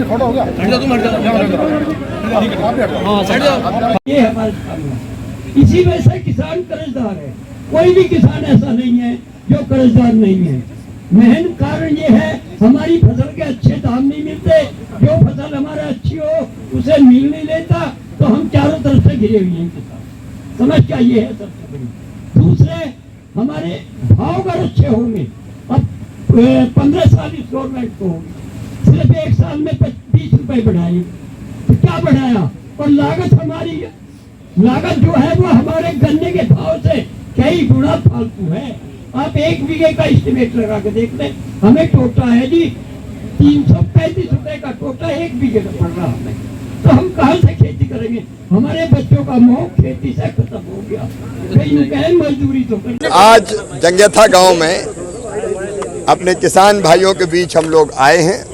Photo हो गया। ये हमारे सामने इसी वजह से किसान कर्जदार है। कोई भी किसान ऐसा नहीं है जो कर्जदार नहीं है। मेन कारण ये है हमारी फसल के अच्छे दाम नहीं मिलते। जो फसल हमारा अच्छी हो उसे मिल नहीं लेता, तो हम चारों तरफ से घिरे हुए हैं किसान। समस्या ये है सबसे बड़ी। दूसरे, हमारे भाव अगर अच्छे होंगे, अब 15 साल इस गवर्नमेंट को होगी, सिर्फ एक साल में 20 रुपए बढ़ाए, तो क्या बढ़ाया? और लागत हमारी, लागत जो है वो हमारे गन्ने के भाव से कई गुना फालतू है। आप 1 बीघे का एस्टिमेट लगा के देख लें, हमें टोटा है जी 335 रुपए का टोटा 1 बीघे का पड़ रहा हमें। तो हम कहाँ से खेती करेंगे? हमारे बच्चों का मोह खेती से खत्म हो गया। कहीं कहें मजदूरी तो करें। आज जंगेथा गांव में अपने किसान भाइयों के बीच हम लोग आए हैं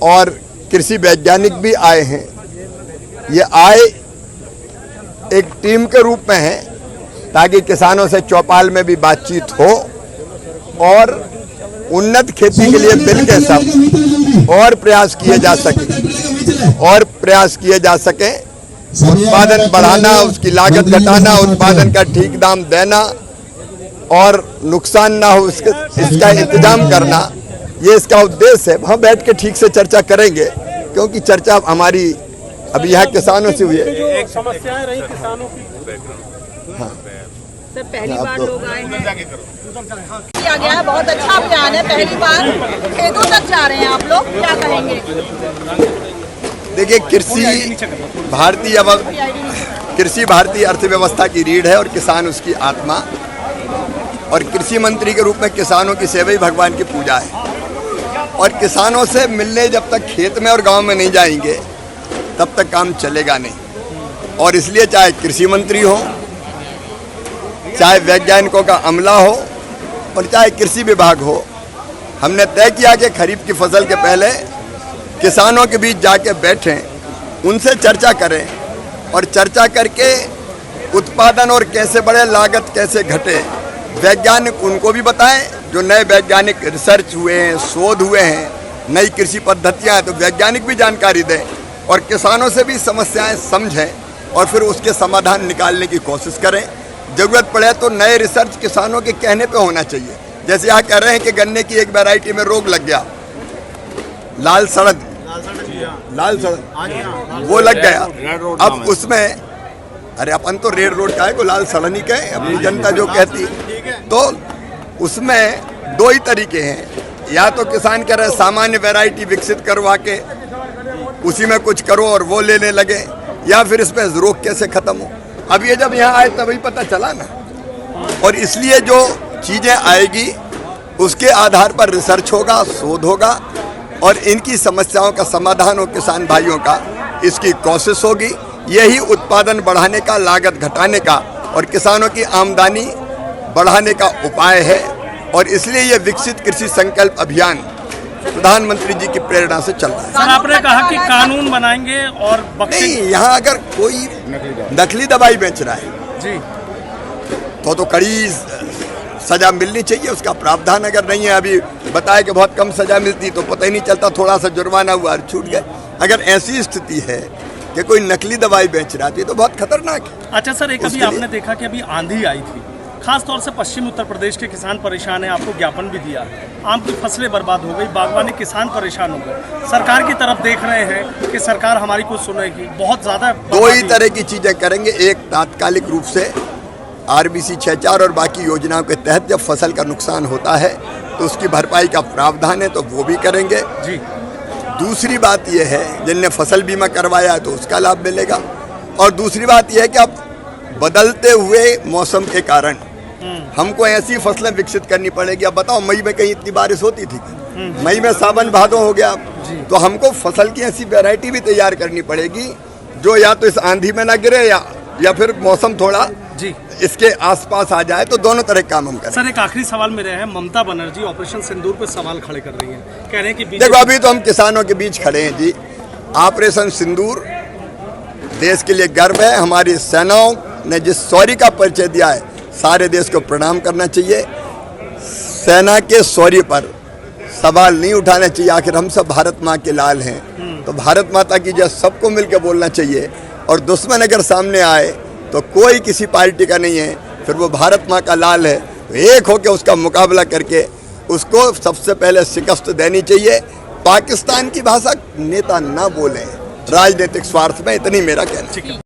और कृषि वैज्ञानिक भी आए हैं। ये आए एक टीम के रूप में है ताकि किसानों से चौपाल में भी बातचीत हो और उन्नत खेती के लिए मिल के सब और प्रयास किए जा सके उत्पादन बढ़ाना, उसकी लागत घटाना, उत्पादन का ठीक दाम देना और नुकसान ना हो इसका इंतजाम करना, ये इसका उद्देश्य है। वहाँ बैठ के ठीक से चर्चा करेंगे, क्योंकि चर्चा हमारी अभी यहाँ किसानों से हुई है। एक समस्याएं रही किसानों की। हाँ सर, पहली बार लोग आए हैं, किया गया है, बहुत अच्छा अभियान है। पहली बार खेतों तक जा रहे हैं आप लोग, क्या कहेंगे? देखिए, कृषि भारतीय अर्थव्यवस्था की रीढ़ है और किसान उसकी आत्मा। और कृषि मंत्री के रूप में किसानों की सेवा ही भगवान की पूजा है। और किसानों से मिलने जब तक खेत में और गांव में नहीं जाएंगे तब तक काम चलेगा नहीं। और इसलिए चाहे कृषि मंत्री हो, चाहे वैज्ञानिकों का अमला हो और चाहे कृषि विभाग हो, हमने तय किया कि खरीफ की फसल के पहले किसानों के बीच जाके बैठें, उनसे चर्चा करें और चर्चा करके उत्पादन और कैसे बढ़े, लागत कैसे घटे, वैज्ञानिक उनको भी बताएं। जो नए वैज्ञानिक रिसर्च हुए हैं, शोध हुए हैं, नई कृषि पद्धतियां हैं, तो वैज्ञानिक भी जानकारी दें और किसानों से भी समस्याएं समझें और फिर उसके समाधान निकालने की कोशिश करें। ज़रूरत पड़े तो नए रिसर्च किसानों के कहने पे होना चाहिए। जैसे यहाँ कह रहे हैं कि गन्ने की एक वैरायटी में रोग लग गया, लाल सड़न, वो लग गया। अब उसमें अरे अपन तो रेड रोड का है को लाल सड़न ही कहे, अपनी जनता जो कहती। तो उसमें 2 ही तरीके हैं, या तो किसान कह रहे सामान्य वैरायटी विकसित करवा के उसी में कुछ करो और वो लेने लगे, या फिर इसमें रोग कैसे खत्म हो। अब ये जब यहाँ आए तभी पता चला ना। और इसलिए जो चीज़ें आएगी उसके आधार पर रिसर्च होगा, शोध होगा और इनकी समस्याओं का समाधान हो किसान भाइयों का, इसकी कोशिश होगी। यही उत्पादन बढ़ाने का, लागत घटाने का और किसानों की आमदनी बढ़ाने का उपाय है। और इसलिए ये विकसित कृषि संकल्प अभियान प्रधानमंत्री जी की प्रेरणा से चल रहा है। सर, आपने कहा कि कानून बनाएंगे और नहीं, यहाँ अगर कोई नकली दवाई बेच रहा है जी तो कड़ी सजा मिलनी चाहिए, उसका प्रावधान अगर नहीं है। अभी बताया कि बहुत कम सजा मिलती तो पता ही नहीं चलता, थोड़ा सा जुर्माना हुआ और छूट गए। अगर ऐसी स्थिति है कि कोई नकली दवाई बेच रहा थी तो बहुत खतरनाक है। अच्छा सर, एक अभी आपने देखा कि अभी आंधी आई थी, खास तौर से पश्चिम उत्तर प्रदेश के किसान परेशान हैं, आपको ज्ञापन भी दिया। आम की फसलें बर्बाद हो गई, बागवानी किसान परेशान हो गए। सरकार की तरफ देख रहे हैं कि सरकार हमारी कुछ सुनेगी, बहुत ज़्यादा 2 ही तरह की चीज़ें करेंगे। एक, तात्कालिक रूप से RBC 6-4 और बाकी योजनाओं के तहत जब फसल का नुकसान होता है तो उसकी भरपाई का प्रावधान है, तो वो भी करेंगे जी। दूसरी बात यह है, जिनने फसल बीमा करवाया है तो उसका लाभ मिलेगा। और दूसरी बात यह है कि अब बदलते हुए मौसम के कारण हमको ऐसी फसलें विकसित करनी पड़ेगी। अब बताओ, मई में कहीं इतनी बारिश होती थी? मई में सावन भादो हो गया, तो हमको फसल की ऐसी वैरायटी भी तैयार करनी पड़ेगी जो या तो इस आंधी में ना गिरे या फिर मौसम थोड़ा जी इसके आसपास आ जाए, तो दोनों तरह काम हम करें। सर, एक आखिरी सवाल मेरे हैं, ममता बनर्जी ऑपरेशन सिंदूर पे सवाल खड़े कर रही हैं, कह रहे हैं कि देखो, अभी तो हम किसानों के बीच खड़े हैं जी। ऑपरेशन सिंदूर देश के लिए गर्व है। हमारी सेनाओं ने जिस शौर्य का परिचय दिया है, सारे देश को प्रणाम करना चाहिए। सेना के शौर्य पर सवाल नहीं उठाना चाहिए। आखिर हम सब भारत माँ के लाल हैं, तो भारत माता की जय सबको मिलकर बोलना चाहिए। और दुश्मन अगर सामने आए तो कोई किसी पार्टी का नहीं है, फिर वो भारत माँ का लाल है। तो एक होकर उसका मुकाबला करके उसको सबसे पहले शिकस्त देनी चाहिए। पाकिस्तान की भाषा नेता ना बोलें राजनीतिक स्वार्थ में, इतनी मेरा कहना है।